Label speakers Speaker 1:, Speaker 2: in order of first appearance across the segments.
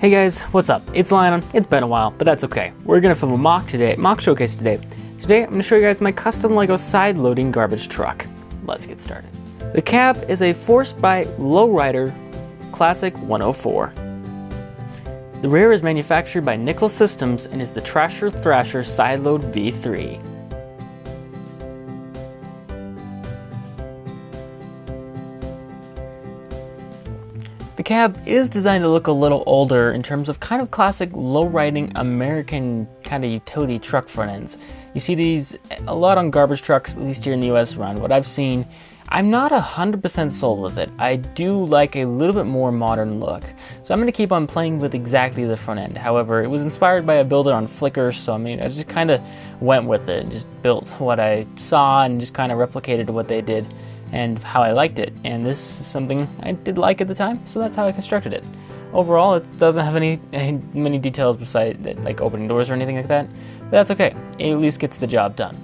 Speaker 1: Hey guys, what's up? It's Lionon. It's been a while, but that's okay. We're gonna film a mock showcase today. Today, I'm gonna show you guys my custom LEGO side-loading garbage truck. Let's get started. The cab is a Force by Lowrider Classic 104. The rear is manufactured by Nickel Systems and is the Trasher Thrasher Side-Load V3. The cab is designed to look a little older in terms of kind of classic low-riding American kind of utility truck front ends. You see these a lot on garbage trucks, at least here in the US around what I've seen. I'm not 100% sold with it. I do like a little bit more modern look. So I'm going to keep on playing with exactly the front end. However, it was inspired by a builder on Flickr, so I just kind of went with it and just built what I saw and just kind of replicated what they did and how I liked it. And this is something I did like at the time, so that's how I constructed it. Overall, it doesn't have many details besides like opening doors or anything like that, but that's okay. It at least gets the job done.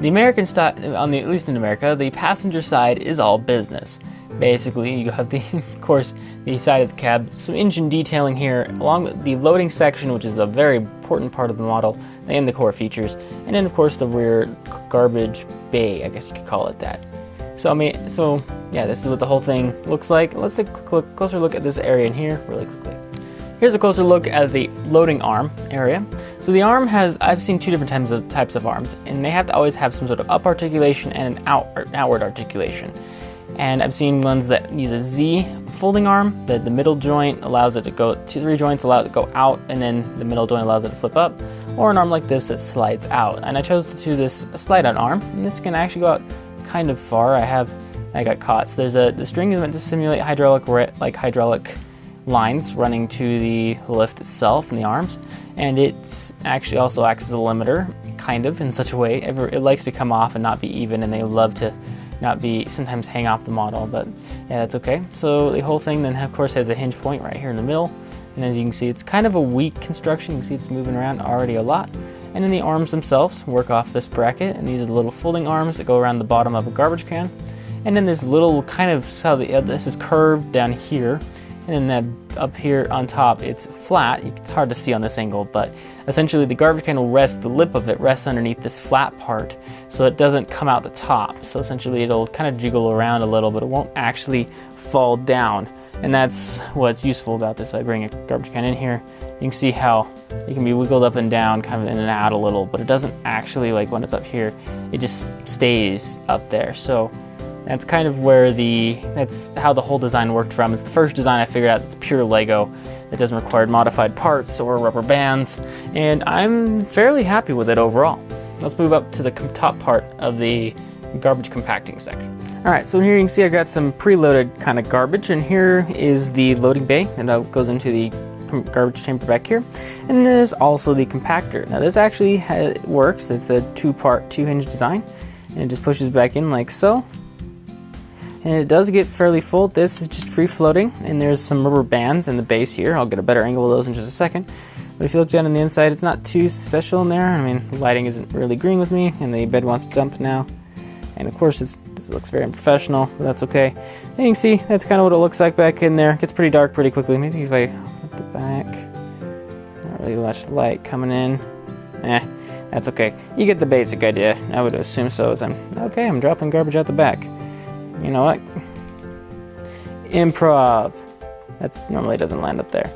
Speaker 1: The American style, at least in America, the passenger side is all business. Basically, you have of course, the side of the cab, some engine detailing here, along with the loading section, which is a very important part of the model, and the core features, and then of course the rear garbage bay, I guess you could call it that. So yeah, this is what the whole thing looks like. Let's take a closer look at this area in here really quickly. Here's a closer look at the loading arm area. So the arm I've seen two different types of arms, and they have to always have some sort of up articulation and an outward articulation. And I've seen ones that use a Z folding arm, that the middle joint allows it to go, three joints allow it to go out, and then the middle joint allows it to flip up, or an arm like this that slides out. And I chose to do this slide out arm, and this can actually go out kind of far. I got caught. So the string is meant to simulate hydraulic lines running to the lift itself and the arms, and it actually also acts as a limiter, kind of in such a way. It likes to come off and not be even, and they love to not be sometimes hang off the model, but yeah, that's okay. So the whole thing then of course has a hinge point right here in the middle, and as you can see, it's kind of a weak construction. You can see it's moving around already a lot. And then the arms themselves work off this bracket, and these are the little folding arms that go around the bottom of a garbage can. And then this little kind of, this is curved down here, and then up here on top it's flat. It's hard to see on this angle, but essentially the garbage can will rest, the lip of it rests underneath this flat part, so it doesn't come out the top. So essentially it'll kind of jiggle around a little, but it won't actually fall down. And that's what's useful about this. I bring a garbage can in here. You can see how it can be wiggled up and down, kind of in and out a little, but it doesn't actually, like when it's up here, it just stays up there. So that's kind of where that's how the whole design worked from. It's the first design I figured out that's pure Lego, that doesn't require modified parts or rubber bands, and I'm fairly happy with it overall. Let's move up to the top part of the garbage compacting section. Alright, so here you can see I got some preloaded kind of garbage, and here is the loading bay that goes into the garbage chamber back here, and there's also the compactor. Now this actually works. It's a two hinge design, and it just pushes back in like so, and it does get fairly full. This is just free floating, and there's some rubber bands in the base here. I'll get a better angle of those in just a second, but if you look down on the inside, it's not too special in there. I mean, the lighting isn't really agreeing with me, and the bed wants to dump now. And of course, this looks very unprofessional, but that's okay. And you can see that's kind of what it looks like back in there. It gets pretty dark pretty quickly. Maybe if I put the back, not really much light coming in. That's okay. You get the basic idea. I would assume so. As I'm dropping garbage out the back. You know what? Improv. That's normally doesn't land up there.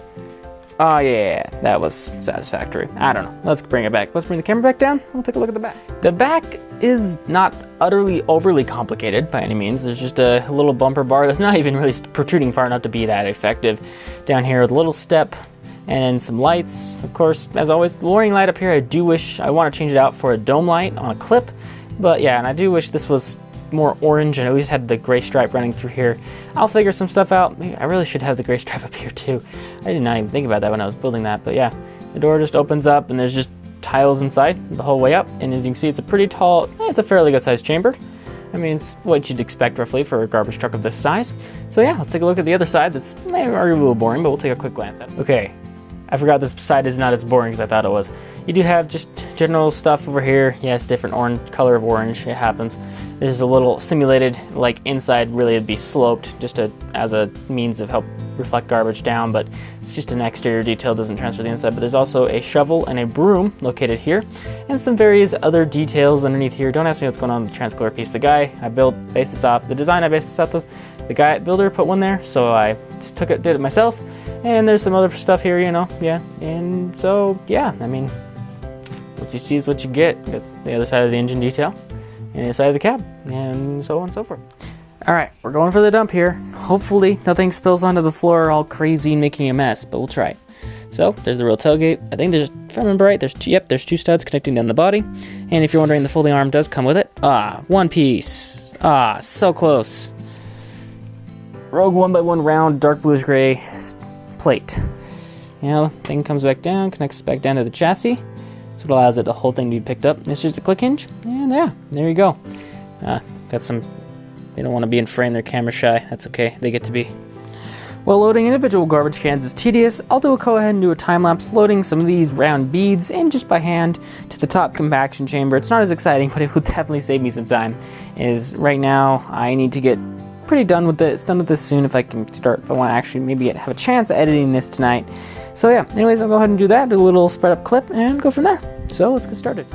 Speaker 1: Oh yeah, that was satisfactory. I don't know. Let's bring it back. Let's bring the camera back down. We'll take a look at the back. The back is not utterly overly complicated by any means. There's just a little bumper bar that's not even really protruding far enough to be that effective. Down here with a little step and some lights. Of course, as always, the warning light up here, I want to change it out for a dome light on a clip. But yeah, and I do wish this was more orange and at least had the gray stripe running through here. I'll figure some stuff out. I really should have the gray stripe up here too. I did not even think about that when I was building that, but yeah. The door just opens up and there's just tiles inside the whole way up, and as you can see, it's a pretty tall, it's a fairly good sized chamber. I mean, it's what you'd expect roughly for a garbage truck of this size. So yeah, let's take a look at the other side. That's maybe a little boring, but we'll take a quick glance at it. Okay, I forgot this side is not as boring as I thought it was. You do have just general stuff over here. Yes, different orange color of orange. It happens. There's a little simulated, like inside really it'd be sloped just as a means of help reflect garbage down, but it's just an exterior detail, doesn't transfer the inside. But there's also a shovel and a broom located here, and some various other details underneath here. Don't ask me what's going on with the transcolor piece. The guy I based this off, the design I based this off of, the guy builder put one there, so I just did it myself. And there's some other stuff here, you know, yeah. And so, yeah, I mean, what you see is what you get. That's the other side of the engine detail, and the other side of the cab, and so on and so forth. All right, we're going for the dump here. Hopefully nothing spills onto the floor all crazy and making a mess, but we'll try. So there's the real tailgate. I think there's, if I remember right, there's two studs connecting down the body. And if you're wondering, the folding arm does come with it. One piece. So close. Rogue 1x1 round dark bluish gray plate. You know, thing comes back down, connects back down to the chassis. That's what allows the whole thing to be picked up. It's just a click hinge, and yeah, there you go. Got some. They don't want to be in frame, they're camera shy. That's okay, they get to be. While loading individual garbage cans is tedious, I'll go ahead and do a time lapse loading some of these round beads and just by hand to the top compaction chamber. It's not as exciting, but it will definitely save me some time. Right now, I need to get pretty done with this soon if I can start, if I want to actually maybe have a chance at editing this tonight. So yeah, anyways, I'll go ahead and do that, do a little spread up clip and go from there. So let's get started.